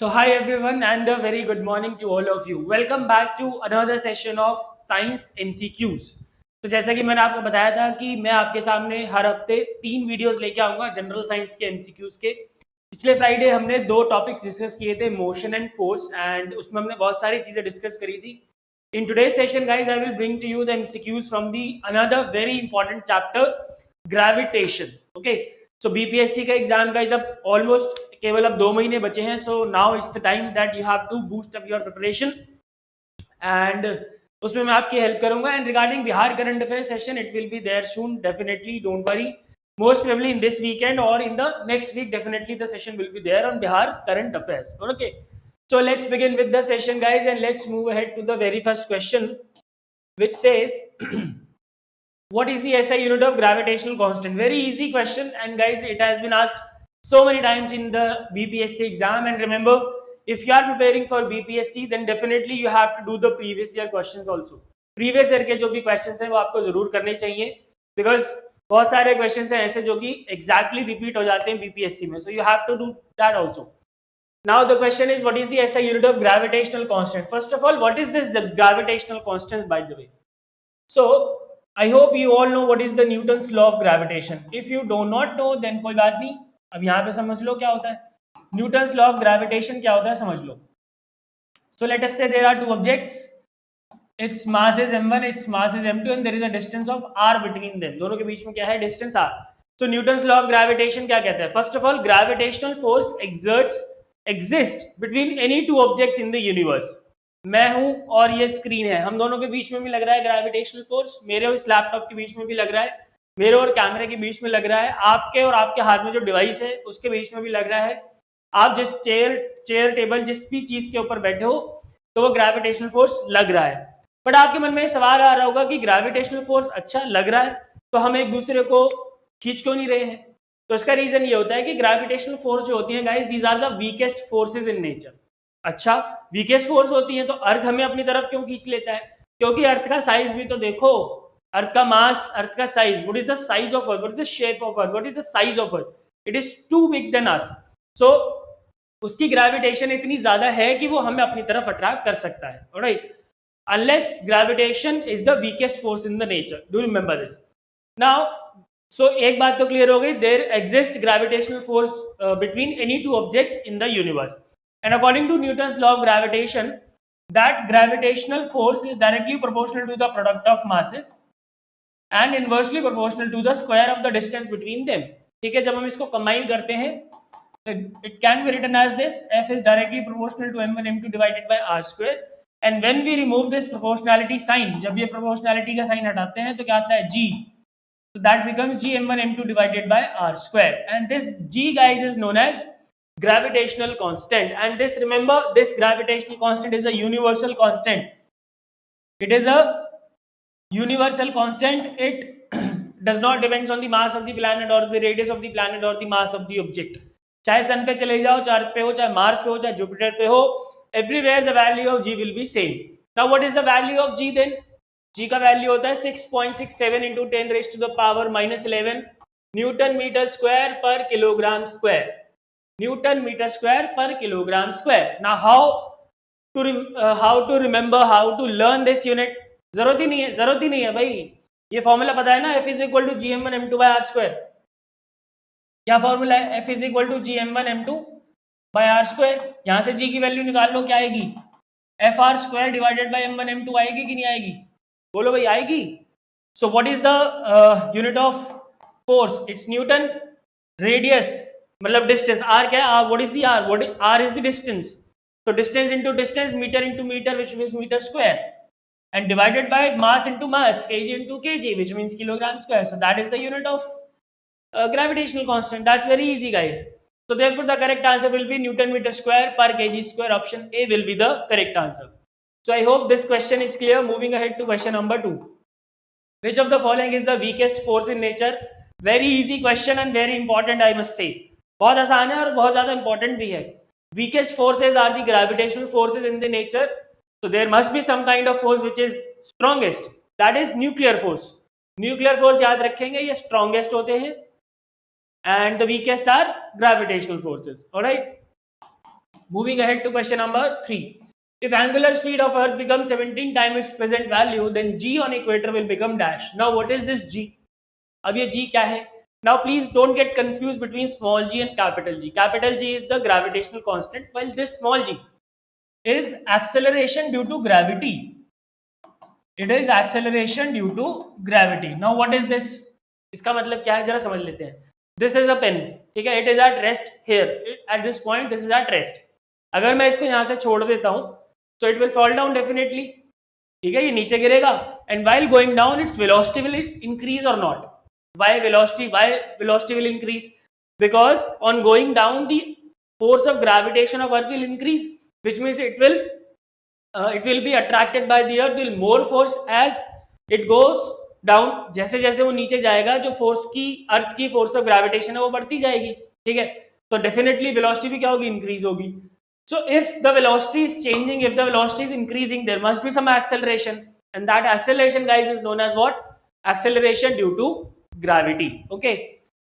So, hi everyone, and a very good morning to all of you. Welcome back to another session of Science MCQs. तो जैसा कि मैंने आपको बताया था कि मैं आपके सामने हर हफ्ते 3 वीडियोस लेके आऊंगा जनरल साइंस के MCQs के। पिछले फ्राइडे हमने 2 टॉपिक्स डिस्कस किए थे, मोशन एंड फोर्स, एंड उसमें हमने बहुत सारी चीजें डिस्कस करी थी. In today's session, guys, I will bring to you the MCQs from the another very important chapter, gravitation. Okay, so BPSC का एग्जाम guys अब ऑलमोस्ट केवल अब 2 महीने बचे हैं. So now it's the time that you have to boost up your preparation, and उसमें मैं आपकी हेल्प करूंगा. And regarding Bihar current affair session, it will be there soon, definitely, don't worry. Most probably in this weekend or in the next week, definitely the session will be there on Bihar current affairs. Okay, so let's begin with the session, guys, and let's move ahead to the very first question, which says what is the SI unit of gravitational constant? Very easy question, and guys, it has been asked so many times in the BPSC exam. And remember, if you are preparing for BPSC, then definitely you have to do the previous year questions also. Previous year के जो भी questions हैं वो आपको जरूर करने चाहिए, because बहुत सारे questions हैं ऐसे जो कि exactly repeat हो जाते हैं BPSC में. So you have to do that also. Now the question is, what is the SI unit of gravitational constant? First of all, what is this the gravitational constant, by the way? So I hope you all know what is the Newton's law of gravitation. If you do not know, then कोई बात नहीं, अब यहाँ पे समझ लो क्या होता है. Newton's law of gravitation क्या होता है समझ लो. So let us say there are two objects. Its mass is m1, its mass is m2, and there is a distance of r between them. दोनों के बीच में क्या है? Distance r. So Newton's law of gravitation क्या कहता है? First of all, gravitational force exists between any two objects in the universe. मैं हूं और ये स्क्रीन है, हम दोनों के बीच में भी लग रहा है ग्रेविटेशनल फोर्स. मेरे और इस लैपटॉप के बीच में भी लग रहा है, मेरे और कैमरे के बीच में लग रहा है, आपके और आपके हाथ में जो डिवाइस है उसके बीच में भी लग रहा है. आप जिस चेयर टेबल जिस भी चीज के ऊपर बैठे हो, तो वो ग्रेविटेशनल फोर्स लग रहा है. बट आपके मन में सवाल आ रहा होगा कि ग्रेविटेशनल फोर्स अच्छा लग रहा है, तो हम एक दूसरे को खींच क्यों नहीं रहे हैं? तो इसका रीजन ये होता है कि ग्रेविटेशनल फोर्स जो होती है guys, these are the weakest forces in nature. अच्छा, वीकेस्ट फोर्स होती है तो अर्थ हमें अपनी तरफ क्यों खींच लेता है? क्योंकि अर्थ का साइज भी तो देखो, अर्थ का मास, अर्थ का size. What is the size of earth? What is the shape of earth? What is the size of earth? It is too big than us. So उसकी ग्रेविटेशन इतनी ज्यादा है कि वो हमें अपनी तरफ अट्रैक्ट कर सकता है. Alright, unless gravitation is the weakest force in the nature. Do remember this. Now, so एक बात तो क्लियर हो गई, there exists gravitational force between any two objects in the universe. And according to Newton's law of gravitation, that gravitational force is directly proportional to the product of masses and inversely proportional to the square of the distance between them. ठीक है, जब हम इसको combine करते हैं, it can be written as this: F is directly proportional to m1 m2 divided by r square. And when we remove this proportionality sign, जब ये proportionality का साइन हटाते हैं तो क्या आता है? G. So that becomes G m1 m2 divided by r square. And this G, guys, is known as gravitational constant. And this, remember, this gravitational constant is a universal constant. It is a universal constant. It does not depends on the mass of the planet or the radius of the planet or the mass of the object. चाहे सन पे चले जाओ, चाहे अर्थ पे हो, चाहे Mars पे हो, चाहे जुपिटर पे हो, everywhere the value of G will be same. Now what is the value of G then? G का वैल्यू होता है 6.67 into 10 raised to the power minus 11 newton metre square per kilogram square. Newton metre square per kilogram square. Now how to remember, how to learn this unit? जरूरत ही नहीं है भाई. ये formula पता है ना, F is equal to Gm1 m2 by r square. क्या formula है? F is equal to Gm1 m2 by r square. यहां से G की वैल्यू निकाल लो, क्या आएगी? FR square divided by m1 m2 आएगी कि नहीं आएगी? बोलो भाई, आएगी. So what is the unit of force? It's Newton. Radius मतलब distance. R क्या है? What is the R? R is the distance. So distance into distance, meter into meter, which means meter square, and divided by mass into mass, kg into kg, which means kilogram square. So that is the unit of gravitational constant. That's very easy, guys. So therefore the correct answer will be Newton meter square per kg square. Option A will be the correct answer. So I hope this question is clear. Moving ahead to question number 2. Which of the following is the weakest force in nature? Very easy question and very important, I must say. बहुत आसान है और बहुत ज़्यादा important भी है. Weakest forces are the gravitational forces in the nature. So there must be some kind of force which is strongest. That is nuclear force. Nuclear force याद रखेंगे, ये strongest होते हैं. And the weakest are gravitational forces. All right. Moving ahead to question number 3. If angular speed of Earth becomes 17 times its present value, then g on equator will become dash. Now what is this g? अब ये g क्या है? Now please don't get confused between small g and capital G. Capital G is the gravitational constant, while this small g is acceleration due to gravity. It is acceleration due to gravity. Now what is this? इसका मतलब क्या है जरा समझ लेते हैं. This is a pen, ठीक है. It is at rest here. At this point, this is at rest. अगर मैं इसको यहाँ से छोड़ देता हूँ, so it will fall down definitely. ठीक है, ये नीचे गिरेगा. And while going down, its velocity will increase or not? Why velocity will increase? Because on going down, the force of gravitation of Earth will increase, which means it will be attracted by the Earth with more force as it goes down. जैसे जैसे वो नीचे जाएगा, जो force की अर्थ की force of gravitation है वो बढ़ती जाएगी. ठीक है, तो डेफिनेटली वेलोसिटी भी क्या होगी? इंक्रीज होगी. So if the velocity is changing, if the velocity is increasing, there must be some acceleration, and that acceleration, guys, is known as what? Acceleration due to gravity. Okay,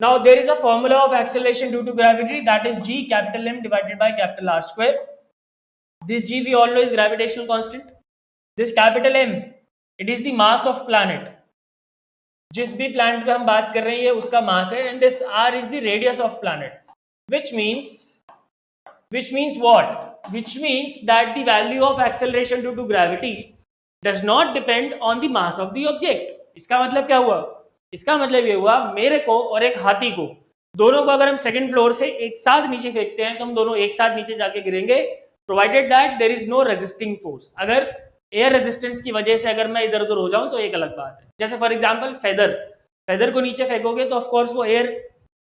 now there is a formula of acceleration due to gravity, that is g capital M divided by capital R square. This g we all know is gravitational constant. This capital M, it is the mass of planet. जिस भी planet पे हम बात कर रहे हैं उसका mass है, and this R is the radius of planet, which means what? Which means that the value of acceleration due to gravity does not depend on the mass of the object. इसका मतलब क्या हुआ? इसका मतलब ये हुआ, मेरे को और एक हाथी को, दोनों को अगर हम सेकंड फ्लोर से एक साथ नीचे फेंकते हैं तो हम दोनों एक साथ नीचे जाके गिरेंगे, provided that there is no resisting force. अगर एयर रेजिस्टेंस की वजह से अगर मैं इधर उधर हो जाऊं तो एक अलग बात है. जैसे फॉर एग्जांपल फेदर को नीचे फेंकोगे तो ऑफ कोर्स वो एयर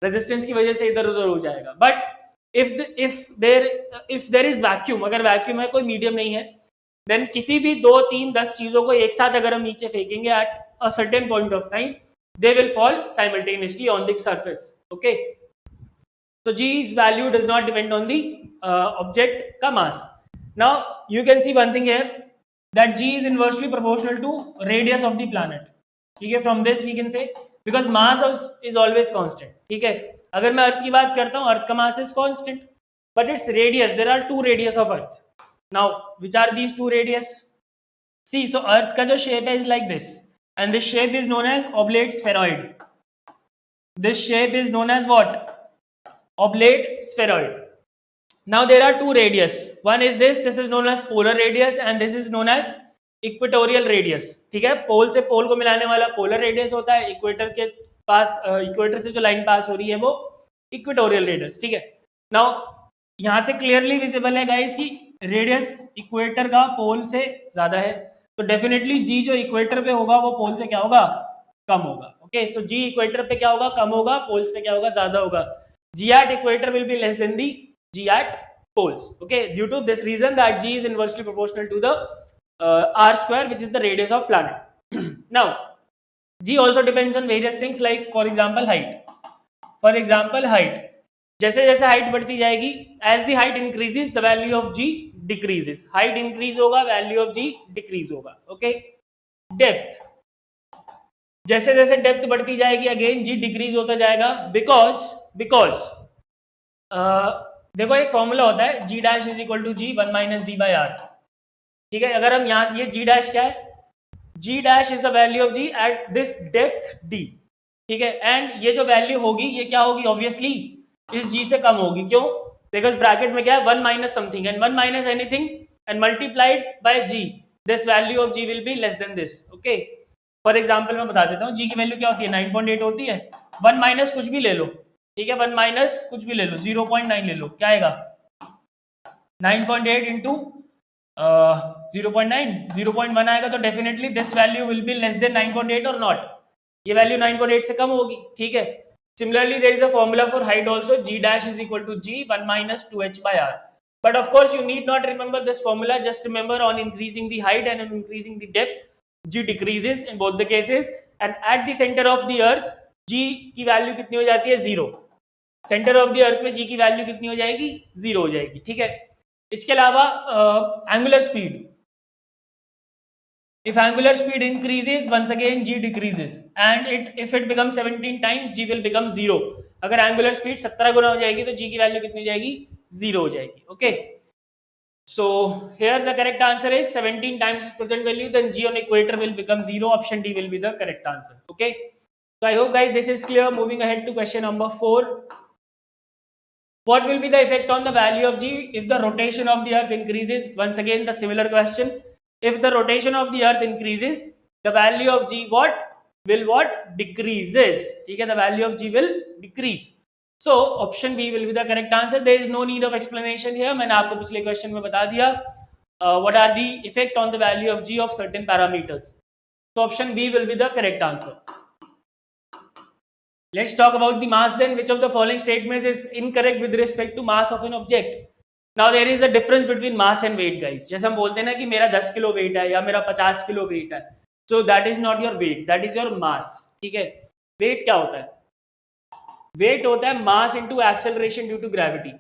रेजिस्टेंस की वजह से इधर उधर हो जाएगा. But if there is vacuum, अगर वैक्यूम है, कोई मीडियम नहीं है, देन किसी भी 2, 3, 10 चीजों को एक साथ अगर हम नीचे फेंकेंगे at a certain point of time, they will fall simultaneously on the surface. Okay, so g's value does not depend on the object ka mass. Now you can see one thing here, that g is inversely proportional to radius of the planet. ठीक है, from this we can say, because mass is always constant. ठीक है, अगर मैं अर्थ की बात करता हूँ, अर्थ का mass is constant, but its radius, there are 2 radius of earth. Now which are these 2 radius? See, so earth का जो शेप है is like this, and this shape is known as oblate spheroid. This shape is known as what? Oblate spheroid. Now there are 2 radius. One is this is known as polar radius, and this is known as equatorial radius. ठीक है, पोल से पोल को मिलाने वाला polar radius होता है, equator के पास equator से जो लाइन पास हो रही है वो इक्वेटोरियल रेडियस. ठीक है, नाउ यहां से क्लियरली विजिबल है गाइस कि रेडियस इक्वेटर का पोल से ज्यादा है, तो डेफिनेटली जी जो इक्वेटर पे होगा वो पोल से क्या होगा? कम होगा. ओके, सो जी इक्वेटर पे क्या होगा? कम होगा. पोल्स पे क्या होगा? ज्यादा होगा. G at equator will be less than the g at poles. Okay, due to this reason that g is inversely proportional to the r square, which is the radius of planet. Now g also depends on various things, like for example height. जैसे जैसे height बढ़ती जाएगी, as the height increases the value of g decreases. Height increase होगा, value of g decrease होगा. Okay, depth, जैसे जैसे depth बढ़ती जाएगी अगेन g डिक्रीज होता जाएगा, बिकॉज देखो एक फॉर्मूला होता है, g dash is equal to g 1 minus D by R. ठीक है, अगर हम यहाँ से, ये g डैश क्या है? g dash is the value of g at this depth d. ठीक है, एंड ये जो वैल्यू होगी ये क्या होगी? ऑब्वियसली इस g से कम होगी. क्यों? बिकॉज ब्रैकेट में क्या है? 1 minus something, and 1 minus anything and multiplied by g, this value of g will be less then this. Okay, for example मैं बता देता हूँ, g की वैल्यू क्या होती है? 9.8 होती है. 1 माइनस कुछ भी ले लो. ठीक है, 1 माइनस कुछ भी ले लो, 0.9 ले लो, क्या आएगा? 9.8 इंटू 0.9, 0.1 आएगा, तो definitely this value will be less then 9.8 और नॉट. ये वैल्यू 9.8 से कम होगी. ठीक है, similarly there is a formula for height also, g dash is equal to g 1 minus 2h by r. But of course you need not remember this formula, just remember on increasing the height and on increasing the depth, g decreases in both the cases, and at the center of the earth g की value कितनी हो जाती है? 0. Centre of the अर्थ में g की value कितनी हो जाएगी? 0 हो जाएगी. ठीक है, इसके अलावा angular speed, if angular speed increases, once again g decreases, and if it becomes 17 times, g will become 0. अगर एंगुलर स्पीड 17 गुना हो जाएगी तो g की वैल्यू कितनी हो जाएगी? 0 हो जाएगी. Okay, So here the correct answer is 17 times its present value, then G on equator will become 0. Option D will be the correct answer. Okay. So I hope guys this is clear. Moving ahead to question number 4. What will be the effect on the value of G if the rotation of the earth increases? Once again the similar question. If the rotation of the earth increases, the value of G what decreases. Okay, the value of G will decrease. So option B will be the correct answer. There is no need of explanation here. मैंने आपको पिछले question में बता दिया. What are the effect on the value of G of certain parameters? So option B will be the correct answer. Let's talk about the mass then. Which of the following statements is incorrect with respect to mass of an object? Now there is a difference between mass and weight guys. जैसे हम बोलते हैं ना कि मेरा 10 kilo weight है या मेरा 50 किलो वेट है. So that is not your weight, that is your mass. ठीक है. Weight क्या होता है? Weight होता है mass into acceleration due to gravity.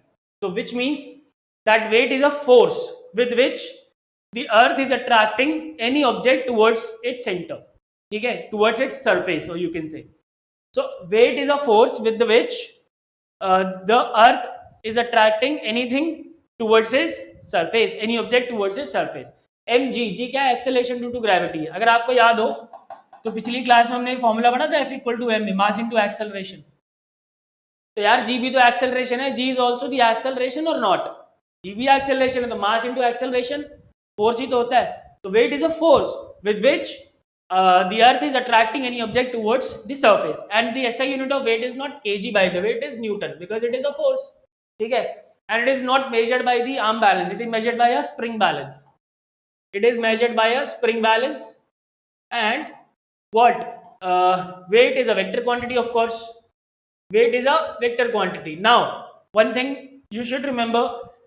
So which means that weight is a force with which the earth is attracting any object towards its center. ठीक है. Towards its surface, or you can say. So weight is a force with which the earth is attracting anything towards its surface, any object towards its surface. mg, g क्या है? Acceleration due to gravity है. अगर आपको याद हो तो पिछली class में हमने फॉर्मूला पढ़ा था F equal to m, mass into acceleration. तो यार g भी तो acceleration है, g is also the acceleration or not? g भी acceleration है तो mass into acceleration force ही तो होता है. तो weight is a force with which the earth is attracting any object towards the surface, and the SI unit of weight is not kg by the way, it is Newton, because it is a force. ठीक है. And it is not measured by the arm balance, it is measured by a spring balance. It is measured by a spring balance. And what? Weight is a vector quantity, of course. Weight is a vector quantity. Now one thing you should remember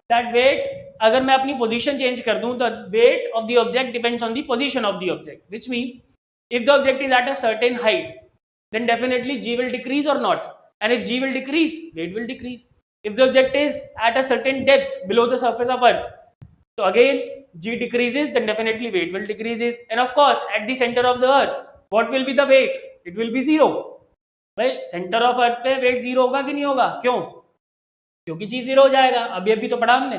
that weight, अगर मैं अपनी position change कर दूं तो weight of the object depends on the position of the object, which means if the object is at a certain height, then definitely G will decrease or not, and if G will decrease, weight will decrease. If the object is at a certain depth below the surface of earth, so again G decreases, then definitely weight will decreases. And of course at the center of the earth, what will be the weight? It will be 0. भाई centre of earth पे wait 0 होगा कि नहीं होगा? क्यों? क्योंकि G 0 हो जाएगा. अभी तो पढ़ा हमने.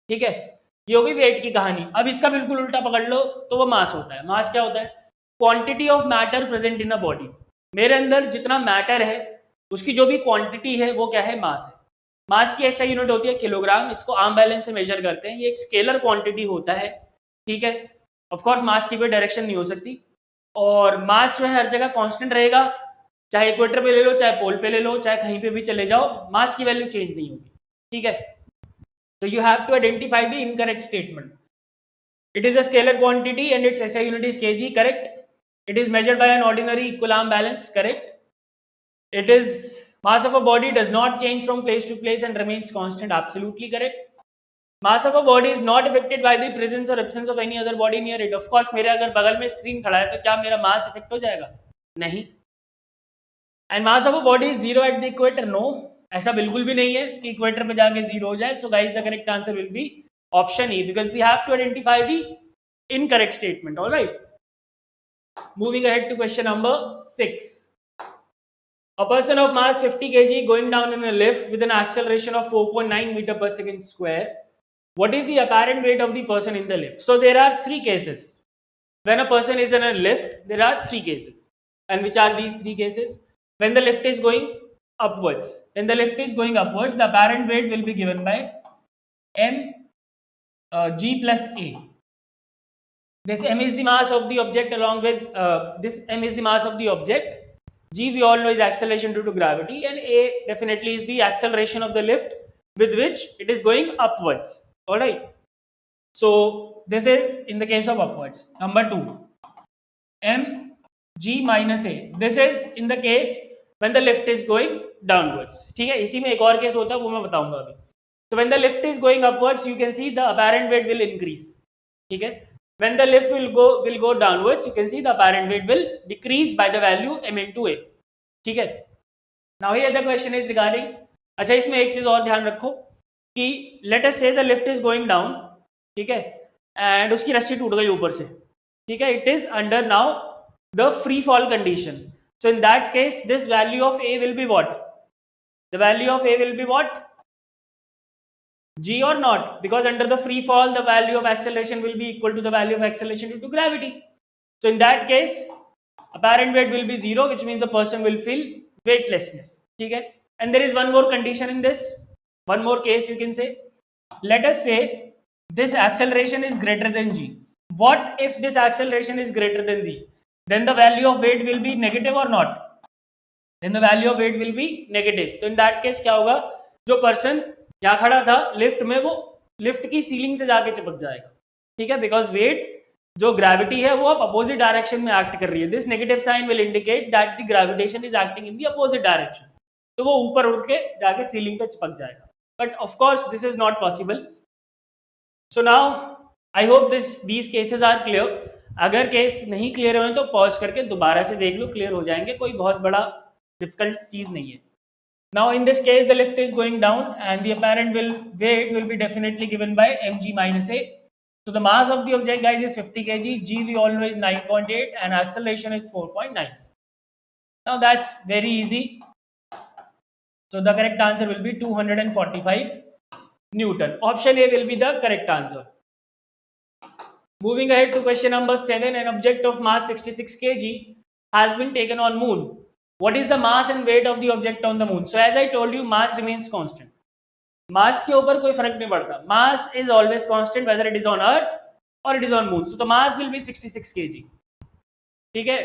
ठीक है. ये होगी वेट की कहानी. अब इसका बिल्कुल उल्टा पकड़ लो तो वो मास होता है. मास क्या होता है? Quantity of matter present in a body. मेरे अंदर जितना मैटर है उसकी जो भी क्वांटिटी है वो क्या है? मास है. मास की SI यूनिट होती है किलोग्राम. इसको आर्म बैलेंस से मेजर करते हैं. ये एक स्केलर क्वांटिटी होता है. ठीक है. ऑफकोर्स मास की कोई डायरेक्शन नहीं हो सकती, और मास जो है हर जगह कांस्टेंट रहेगा. चाहे इक्वेटर पे ले लो, चाहे पोल पे ले लो, चाहे कहीं पे भी चले जाओ, मास की वैल्यू चेंज नहीं होगी. ठीक है. तो you have to identify the incorrect statement. It is a scalar quantity and its SI unit is kg. Correct. It is measured by an ordinary equal arm balance. Correct. It is mass of a body does not change from place to place and remains constant. Absolutely correct. Mass of a body is not affected by the presence or absence of any other body near it. Of course मेरे अगर बगल में screen खड़ा है तो क्या मेरा मास effect हो जाएगा? नहीं. And mass of a body is 0 at the equator. No, ऐसा बिल्कुल भी नहीं है कि इक्वेटर पे जाके 0 हो जाए. So guys the correct answer will be option E, because we have to identify the incorrect statement. Alright. Moving ahead to question number 6. A person of mass 50 kg going down in a lift with an acceleration of 4.9 meter per second square. What is the apparent weight of the person in the lift? So there are 3 cases. When a person is in a lift, there are 3 cases. And which are these 3 cases? When the lift is going upwards. When the lift is going upwards, the apparent weight will be given by mg plus a. This m is the mass of the object along with this m is the mass of the object. G we all know is acceleration due to gravity, and a definitely is the acceleration of the lift with which it is going upwards. Alright. So this is in the case of upwards. Number 2, m g minus a. This is in the case when the lift is going downwards. ठीक है. इसी में एक और case होता है वो मैं बताऊंगा अभी. So when the lift is going upwards, you can see the apparent weight will increase. ठीक है. When the lift will go downwards, you can see the apparent weight will decrease by the value m into a. ठीक है. Now here the question is regarding, अच्छा इसमें एक चीज और ध्यान रखो कि let us say the lift is going down. ठीक है. and उसकी रस्सी टूट गई ऊपर से. ठीक है. it is under now the free fall condition. So in that case this value of a will be what? The value of a will be what? G or not? Because under the free fall, the value of acceleration will be equal to the value of acceleration due to gravity. So in that case, apparent weight will be 0, which means the person will feel weightlessness. Okay? And there is one more condition in this, one more case you can say. Let us say this acceleration is greater than G. What if this acceleration is greater than G? Then the value of weight will be negative or not? Then the value of weight will be negative. तो in that case क्या होगा, जो person यहाँ खड़ा था lift में, वो lift की सीलिंग से जाके चिपक जाएगा. ठीक है, बिकॉज वेट जो ग्रेविटी है वो अब अपोजिट डायरेक्शन में एक्ट कर रही है. This negative sign will indicate that the gravitation is acting in the opposite direction. तो वो ऊपर उठ के जाके सीलिंग पे चिपक जाएगा. But of course this is not possible. So now I hope these cases are clear. अगर केस नहीं क्लियर हुए तो पॉज करके दोबारा से देख लो, क्लियर हो जाएंगे. कोई बहुत बड़ा डिफिकल्ट चीज नहीं है. Now in this case the lift is going down and the apparent weight will be definitely given by mg minus a. So the mass of the object, guys, is 50 kg. G we all know is 9.8 and acceleration is 4.9. Now that's very easy. So the correct answer will be 245 Newton. Option A will be the correct answer. Moving ahead to question number 7, an object of mass 66 kg has been taken on moon. What is the mass and weight of the object on the moon? So as I told you, mass remains constant. Mass के ऊपर कोई फर्क नहीं पड़ता. Mass is always constant whether it is on Earth or it is on moon. So the mass will be 66 kg. ठीक है?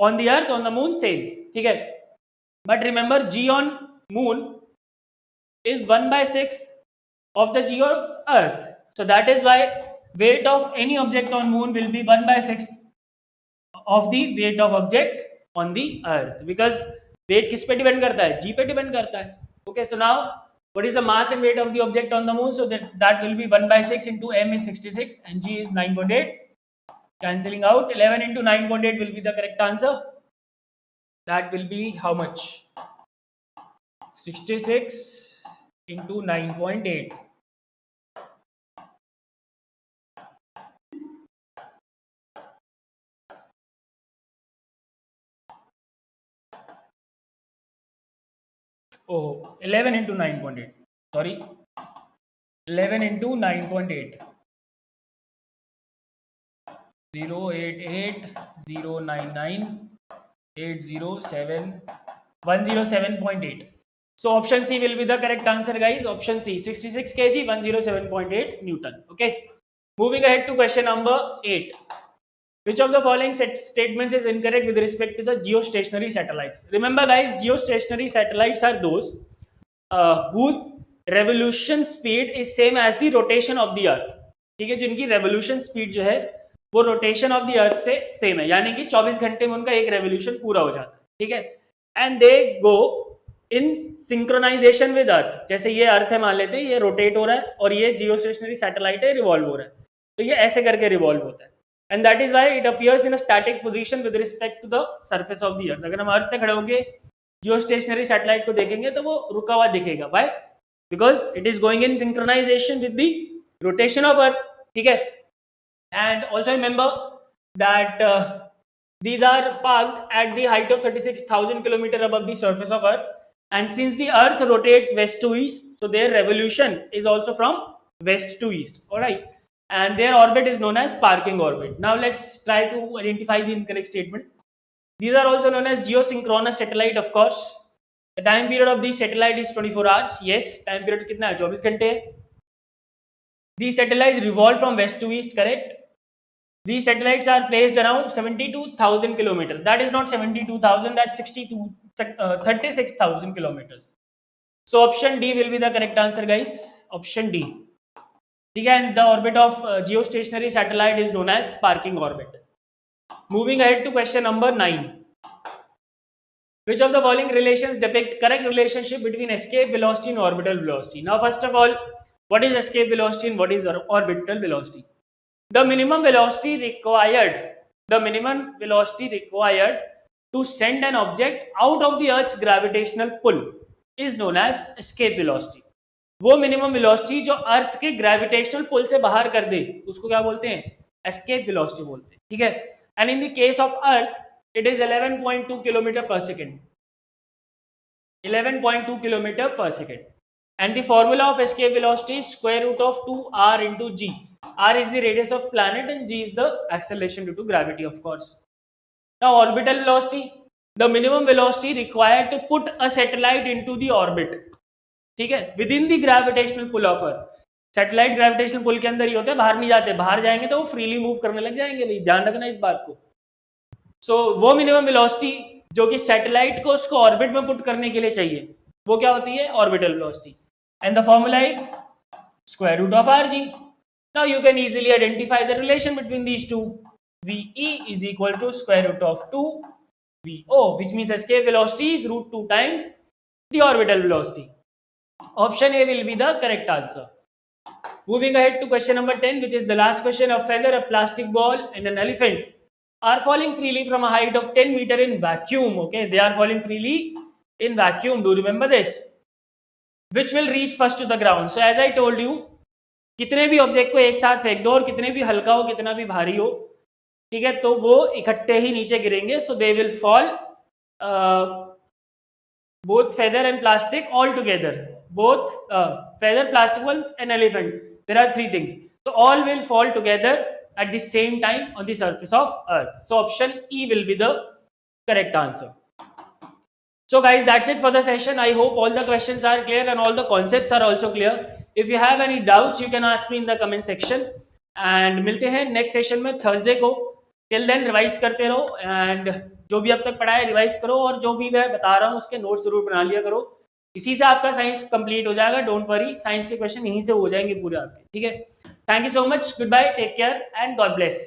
On the Earth, on the moon, same. ठीक है? But remember, G on moon is 1/6 of the G on Earth. So that is why weight of any object on moon will be 1/6 of the weight of object on the earth, because weight किस पे depend करता है? G पे depend करता है. Okay, so now what is the mass and weight of the object on the moon? So that will be 1/6 into m is 66 and G is 9.8. Cancelling out, 11 into 9.8 will be the correct answer. That will be how much? 66 into 9.8. Oh, 11 into 9.8. Sorry, 11 into 9.8. 088 099 807 107.8. So option C will be the correct answer, guys. Option C, 66 kg, 107.8 Newton. Okay. Moving ahead to question number 8. Which of the following statements is incorrect with respect to the geostationary satellites? Remember, guys, geostationary satellites are those whose revolution speed is same as the rotation of the earth. ठीक है, जिनकी revolution speed जो है वो rotation of the अर्थ से same है, यानी कि 24 घंटे में उनका एक रेवोल्यूशन पूरा हो जाता है. ठीक है, and they go in synchronisation with earth. जैसे ये अर्थ है, मान लेते हैं ये रोटेट हो रहा है और ये जियोस्टेशनरी सैटेलाइट है, रिवॉल्व हो रहा है. तो ये ऐसे करके रिवॉल्व होता है. And that is why it appears in a static position with respect to the surface of the earth. अगर हम अर्थ पे खड़े होंगे जियोस्टेशनरी सैटेलाइट को देखेंगे तो वो रुका हुआ दिखेगा. Why? Because it is going in synchronisation with the rotation of earth. ठीक है, and also remember that these are parked at the height of 36,000 km above the surface of earth, and since the earth rotates west to east, so their revolution is also from west to east. All right, and their orbit is known as parking orbit. Now let's try to identify the incorrect statement. These are also known as geosynchronous satellite. Of course, the time period of the satellite is 24 hours. Yes, time period कितना है? 24 घंटे. These satellites revolve from west to east, correct? These satellites are placed around 72,000 kilometers. That is not 72,000, that's 36,000 kilometers. So option D will be the correct answer, guys. Option D. Again, the orbit of geostationary satellite is known as parking orbit. Moving ahead to question number 9. Which of the following relations depict correct relationship between escape velocity and orbital velocity? Now, first of all, what is escape velocity and what is orbital velocity? The minimum velocity required to send an object out of the Earth's gravitational pull is known as escape velocity. वो minimum velocity जो अर्थ के gravitational pull से बाहर कर दे उसको क्या बोलते हैं? एस्केप वेलोसिटी बोलते हैं. ठीक है, and in the case of earth it is 11.2 kilometre पर सेकेंड. 11.2 किलोमीटर पर second. and the formula of escape velocity is square root of 2r into g. R is the radius of planet and g is the acceleration due to gravity, of course. Now orbital velocity, the minimum velocity required to put a satellite into the orbit, ठीक है, within the gravitational pull of earth. Satellite gravitational pull के अंदर ही होते हैं, बाहर नहीं जाते. बाहर जाएंगे तो वो फ्रीली मूव करने लग जाएंगे, भाई ध्यान रखना इस बात को. सो वो मिनिमम वेलोसिटी जो कि सैटेलाइट को उसको ऑर्बिट में पुट करने के लिए चाहिए, वो क्या होती है? Orbital velocity. And the formula is square root of R G. Now you can easily identify the relation between these two. VE is equal to square root of 2 VO, which means escape velocity is root 2 times the orbital velocity. Option A will be the correct answer. Moving ahead to question number 10, which is the last question. A feather, a plastic ball and an elephant are falling freely from a height of 10 meter in vacuum. Okay, they are falling freely in vacuum. Do remember this? Which will reach first to the ground? So as I told you, कितने भी object को एक साथ फेंक दो और कितने भी हल्का हो कितना भी भारी हो, ठीक है, तो वो इकट्ठे ही नीचे गिरेंगे. So they will fall both feather and plastic all together. Both feather, plastic ball and elephant. There are three things. So all will fall together at the same time on the surface of earth. So option E will be the correct answer. So guys, that's it for the session. I hope all the questions are clear and all the concepts are also clear. If you have any doubts, you can ask me in the comment section. And मिलते हैं next session में Thursday को. Till then revise करते रहो and जो भी अब तक पढ़ा है रिवाइज करो, और जो भी मैं बता रहा हूँ उसके नोट्स जरूर बना लिया करो. इसी से आपका साइंस कंप्लीट हो जाएगा. डोंट वरी, साइंस के क्वेश्चन यहीं से हो जाएंगे पूरे आपके. ठीक है. Thank you so much. Good bye, take care and God bless.